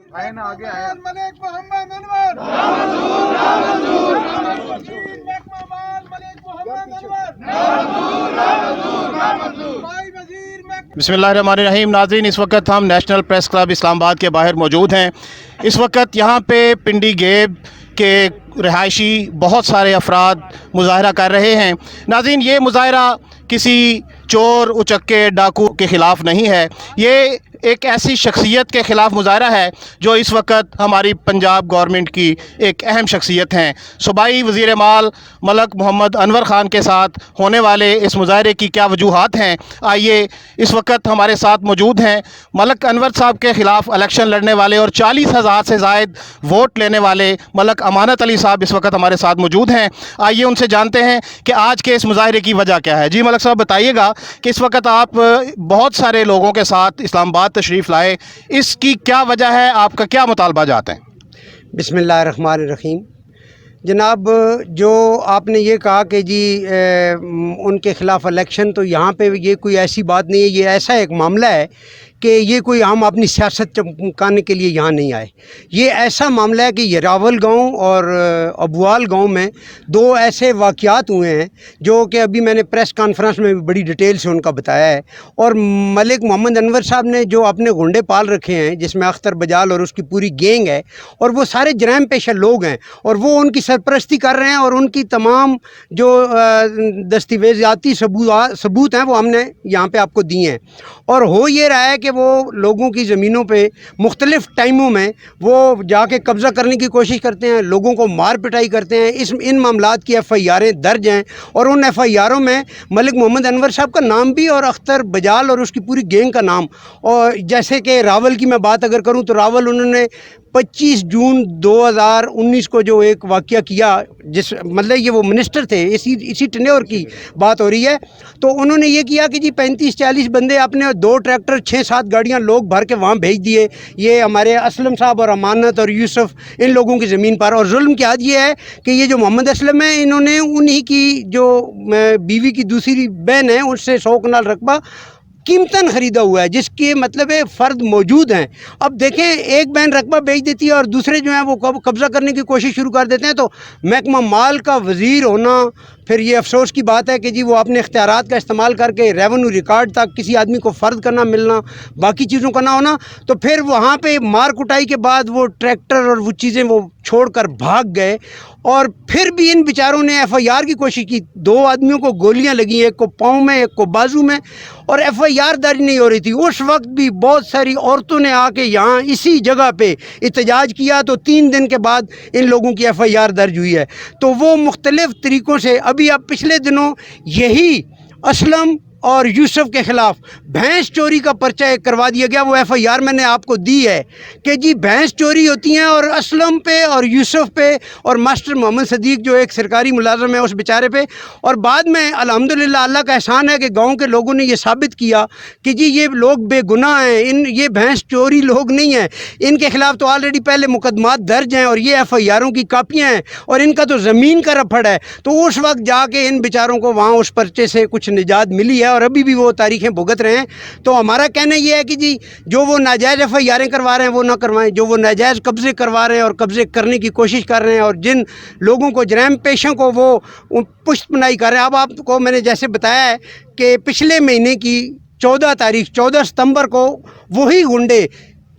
मलिक मोहम्मद अनवर बिस्मिल्लाहिर्रहमानिर्रहीम। नाज़रीन, इस वक्त हम नेशनल प्रेस क्लब इस्लामाबाद के बाहर मौजूद हैं। इस वक्त यहाँ पे पिंडी गेब के रहायशी बहुत सारे अफराद मुज़ाहरा कर रहे हैं। नाज़रीन, ये मुज़ाहरा किसी चोर उचक्के डाकू के ख़िलाफ़ नहीं है, ये एक ऐसी शख्सियत के ख़िलाफ़ मुज़ाहरा है जो इस वक्त हमारी पंजाब गवर्नमेंट की एक अहम शख्सियत हैं। सूबाई वज़ीर माल मलिक मोहम्मद अनवर ख़ान के साथ होने वाले इस मुज़ाहरे की क्या वजूहात हैं, आइए इस वक्त हमारे साथ मौजूद हैं मलिक अनवर साहब के ख़िलाफ़ इलेक्शन लड़ने वाले और 40,000 से ज़ायद वोट लेने वाले मलिक अमानत अली साहब इस वक्त हमारे साथ मौजूद हैं। आइए उनसे जानते हैं कि आज के इस मुज़ाहरे की वजह क्या है। जी मलिक साहब, बताइएगा कि इस वक्त आप बहुत सारे लोगों के साथ इस्लामाबाद तशरीफ़ लाए, इसकी क्या वजह है, आपका क्या मुतालबा जाते हैं? बिस्मिल्लाहिर्रहमानिर्रहीम। जनाब, जो आपने ये कहा कि जी उनके ख़िलाफ़ इलेक्शन, तो यहाँ पे ये कोई ऐसी बात नहीं है। ये ऐसा एक मामला है कि ये कोई हम अपनी सियासत चमकाने के लिए यहाँ नहीं आए। ये ऐसा मामला है कि ये रावल गांव और अबवाल गांव में दो ऐसे वाक़यात हुए हैं जो कि अभी मैंने प्रेस कॉन्फ्रेंस में भी बड़ी डिटेल से उनका बताया है। और मलिक मोहम्मद अनवर साहब ने जो अपने गुंडे पाल रखे हैं, जिसमें अख्तर बजाल और उसकी पूरी गैंग है, और वो सारे जराइम पेशा लोग हैं और वो उनकी सरपरस्ती कर रहे हैं, और उनकी तमाम जो दस्तावेज़ाती सबूत हैं वो हमने यहाँ पे आपको दिए हैं। और हो ये रहा है कि वो लोगों की ज़मीनों पे मुख्तलिफ़ टाइमों में वो जाके कब्ज़ा करने की कोशिश करते हैं, लोगों को मार पिटाई करते हैं। इन मामलात की FIR दर्ज हैं और उन FIR में मलिक मोहम्मद अनवर साहब का नाम भी और अख्तर बजाल और उसकी पूरी गैंग का नाम। और जैसे कि रावल की मैं बात अगर करूं तो रावल उन्होंने 25 जून 2019 को जो एक वाक़या किया, जिस मतलब ये वो मिनिस्टर थे, इसी टेन्योर की बात हो रही है, तो उन्होंने ये किया कि जी 35-40 बंदे अपने 2 ट्रैक्टर 6-7 गाड़ियां लोग भर के वहाँ भेज दिए। ये हमारे असलम साहब और अमानत और यूसुफ, इन लोगों की ज़मीन पर। और जुल्म की हद ये है कि ये जो मोहम्मद असलम है, इन्होंने उन्हीं की जो बीवी की दूसरी बहन है उससे 100 कनाल रकबा कीमतन ख़रीदा हुआ है, जिसके मतलब फ़र्द मौजूद हैं। अब देखें, एक बहन रकबा बेच देती है और दूसरे जो हैं वो कब्ज़ा करने की कोशिश शुरू कर देते हैं। तो महकमा माल का वज़ीर होना, फिर ये अफसोस की बात है कि जी वो अपने इख्तियारात का इस्तेमाल करके रेवेन्यू रिकॉर्ड तक किसी आदमी को फ़र्द करना मिलना, बाकी चीज़ों का ना होना। तो फिर वहाँ पे मार कुटाई के बाद वो ट्रैक्टर और वो चीज़ें वो छोड़कर भाग गए। और फिर भी इन बेचारों ने FIR की कोशिश की। 2 आदमियों को गोलियां लगी, एक को पाँव में, एक को बाजू में, और FIR दर्ज नहीं हो रही थी। उस वक्त भी बहुत सारी औरतों ने आके यहाँ इसी जगह पे एहतजाज किया, तो 3 दिन के बाद इन लोगों की FIR दर्ज हुई है। तो वो मुख्तलिफ़ तरीक़ों से अभी अब पिछले दिनों यही असलम और यूसुफ के ख़िलाफ़ भैंस चोरी का पर्चा करवा दिया गया। वो FIR मैंने आपको दी है कि जी भैंस चोरी होती हैं, और असलम पे और यूसुफ पे और मास्टर मोहम्मद सदीक जो एक सरकारी मुलाज़म है उस बेचारे पे। और बाद में अल्हम्दुलिल्लाह अल्लाह का एहसान है कि गांव के लोगों ने ये साबित किया कि जी ये लोग बेगुनाह हैं, ये भैंस चोरी लोग नहीं हैं। इनके ख़िलाफ़ तो ऑलरेडी पहले मुकदमात दर्ज हैं और ये FIRों की कापियाँ हैं, और इनका तो ज़मीन का रफड़ है। तो उस वक्त जाके इन बेचारों को वहाँ उस पर्चे से कुछ निजात मिली है और अभी भी वो तारीखें भुगत रहे हैं। तो हमारा कहना ये है कि जी जो वो नाजायज़ FIR करवा रहे हैं वो ना करवाएं, जो वो नाजायज़ कब्ज़े करवा रहे हैं और कब्ज़े करने की कोशिश कर रहे हैं, और जिन लोगों को जराइम पेशों को वो पुष्टपनाही कर रहे हैं। अब आपको मैंने जैसे बताया है कि पिछले महीने की 14 सितंबर को वही गुंडे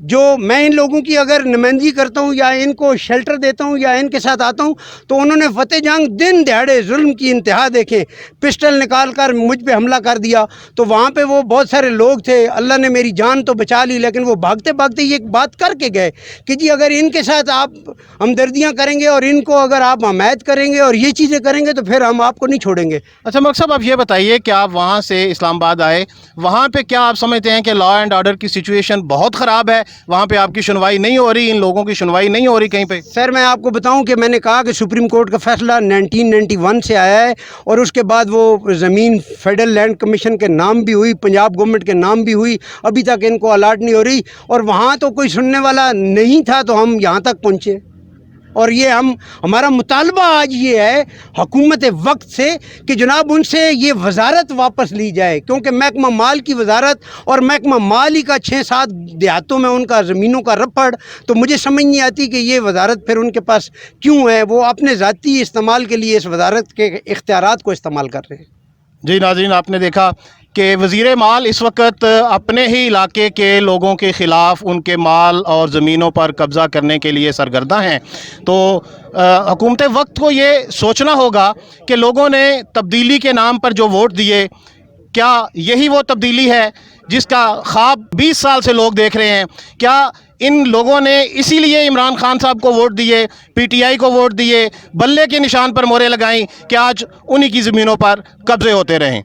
जो मैं इन लोगों की अगर नुमाइंदगी करता हूँ या इनको शेल्टर देता हूँ या इनके साथ आता हूँ, तो उन्होंने फतेह जंग दिन दिहाड़े जुल्म की इंतहा देखें, पिस्टल निकाल कर मुझ पे हमला कर दिया। तो वहाँ पे वो बहुत सारे लोग थे, अल्लाह ने मेरी जान तो बचा ली, लेकिन वो भागते भागते ये एक बात करके गए कि जी अगर इनके साथ आप हमदर्दियाँ करेंगे और इनको अगर आप हमायत करेंगे और ये चीज़ें करेंगे तो फिर हम आपको नहीं छोड़ेंगे। अच्छा मलिक साहब, आप ये बताइए कि आप वहाँ से इस्लामाबाद आए, वहाँ पे क्या आप समझते हैं कि लॉ एंड ऑर्डर की सिचुएशन बहुत ख़राब है, वहाँ पे आपकी सुनवाई नहीं हो रही, इन लोगों की सुनवाई नहीं हो रही कहीं पे? सर, मैं आपको बताऊं कि मैंने कहा कि सुप्रीम कोर्ट का फैसला 1991 से आया है, और उसके बाद वो ज़मीन फेडरल लैंड कमीशन के नाम भी हुई, पंजाब गवर्नमेंट के नाम भी हुई, अभी तक इनको अलाट नहीं हो रही, और वहाँ तो कोई सुनने वाला नहीं था, तो हम यहाँ तक पहुँचे। اور یہ ہمارا مطالبہ آج یہ ہے حکومت وقت سے کہ جناب ان سے یہ وزارت واپس لی جائے، کیونکہ محکمہ مال کی وزارت اور محکمہ مال ہی کا 6-7 دیہاتوں میں ان کا زمینوں کا رپڑ، تو مجھے سمجھ نہیں آتی کہ یہ وزارت پھر ان کے پاس کیوں ہے، وہ اپنے ذاتی استعمال کے لیے اس وزارت کے اختیارات کو استعمال کر رہے ہیں۔ جی ناظرین، آپ نے دیکھا کہ وزیر مال اس وقت اپنے ہی علاقے کے لوگوں کے خلاف ان کے مال اور زمینوں پر قبضہ کرنے کے لیے سرگرداں ہیں، تو حکومت وقت کو یہ سوچنا ہوگا کہ لوگوں نے تبدیلی کے نام پر جو ووٹ دیے، کیا یہی وہ تبدیلی ہے جس کا خواب 20 سال سے لوگ دیکھ رہے ہیں؟ کیا ان لوگوں نے اسی لیے عمران خان صاحب کو ووٹ دیے، پی ٹی آئی کو ووٹ دیے، بلے کے نشان پر مورے لگائیں کہ آج انہی کی زمینوں پر قبضے ہوتے رہیں؟